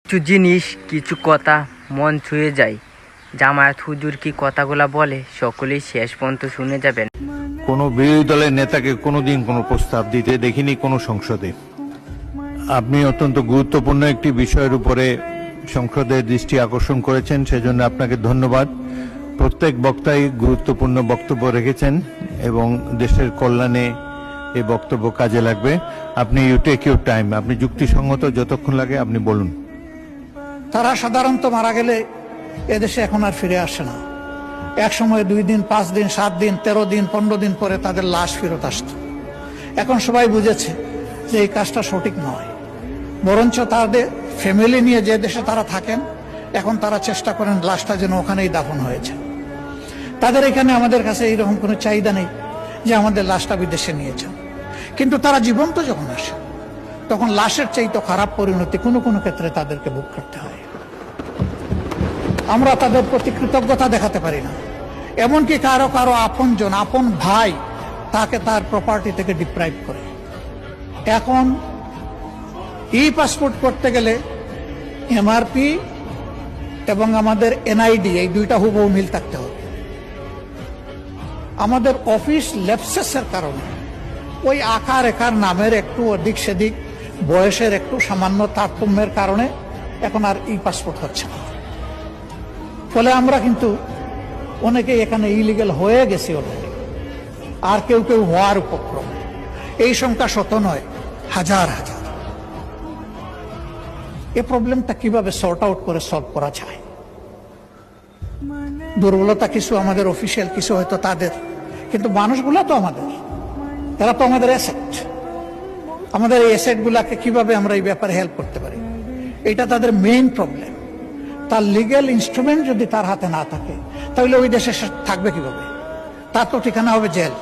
কিছু জিনিস কিছু কথা মন ছুঁয়ে যায়। জামায়াত হুজুর কি কথাগুলা বলে সকলেই শেষ পর্যন্ত শুনে যাবেন। কোনো বিরোধী দলের নেতাকে কোনোদিন কোনো প্রস্তাব দিতে দেখিনি কোনো সংসদে। আপনি অত্যন্ত গুরুত্বপূর্ণ একটি বিষয়ের উপরে সংসদের দৃষ্টি আকর্ষণ করেছেন, সেজন্য আপনাকে ধন্যবাদ। প্রত্যেক বক্তাই গুরুত্বপূর্ণ বক্তব্য রেখেছেন এবং দেশের কল্যাণে এই বক্তব্য কাজে লাগবে। আপনি ইউ টেক ইউর টাইম, আপনি যুক্তিসঙ্গত যতক্ষণ লাগে আপনি বলুন। তারা সাধারণত মারা গেলে এদেশে এখন আর ফিরে আসে না। এক সময় 2 দিন, 5 দিন, 7 দিন, 13 দিন, 15 দিন পরে তাদের লাশ ফেরত আসত। এখন সবাই বুঝেছে যে এই কাজটা সঠিক নয়, বরঞ্চ তাদের ফ্যামিলি নিয়ে যে দেশে তারা থাকেন এখন তারা চেষ্টা করেন লাশটা যেন ওখানেই দাফন হয়েছে। তাদের এখানে আমাদের কাছে এইরকম কোনো চাহিদা নেই যে আমাদের লাশটা বিদেশে নিয়েছেন, কিন্তু তারা জীবন্ত যখন আসে তখন লাশের চাইতে খারাপ পরিণতি কোনো কোনো ক্ষেত্রে তাদেরকে ভোগ করতে হয়। আমরা তাদের প্রতি কৃতজ্ঞতা দেখাতে পারি না, এমনকি কারো কারো আপনজন, আপন ভাই তাকে তার প্রপার্টি থেকে ডিপ্রাইভ করে। এখন ই পাসপোর্ট করতে গেলে এমআরপি এবং আমাদের এনআইডি এই দুইটা হুবহু মিল থাকতে হবে। আমাদের অফিস ল্যাপসেসের কারণে ওই আকার একার নামের একটু অধিক সেদিক, বয়সের একটু সামান্য তারতম্যের কারণে এখন আর ই পাসপোর্ট হচ্ছে না। ফলে আমরা কিন্তু অনেকে এখানে ইলিগেল হয়ে গেছি অলরেডি, আর কেউ কেউ হওয়ার উপক্রম। এই সংখ্যা শত নয়, হাজার হাজার। এই প্রবলেমটা কিভাবে সর্ট আউট করে সলভ করা যায়? দুর্বলতা কিছু আমাদের অফিসিয়াল, কিছু হয়তো তাদের, কিন্তু মানুষগুলো তো আমাদের, এরা তো আমাদের অ্যাসেট। আমাদের এই অ্যাসেট গুলাকে কিভাবে আমরা এই ব্যাপারে হেল্প করতে পারি, এটা তাদের মেইন প্রবলেম। তার লিগ্যাল ইনস্ট্রুমেন্ট যদি তার হাতে না থাকে তাহলে ওই দেশে থাকবে কিভাবে? তার তো ঠিকানা হবে জেল।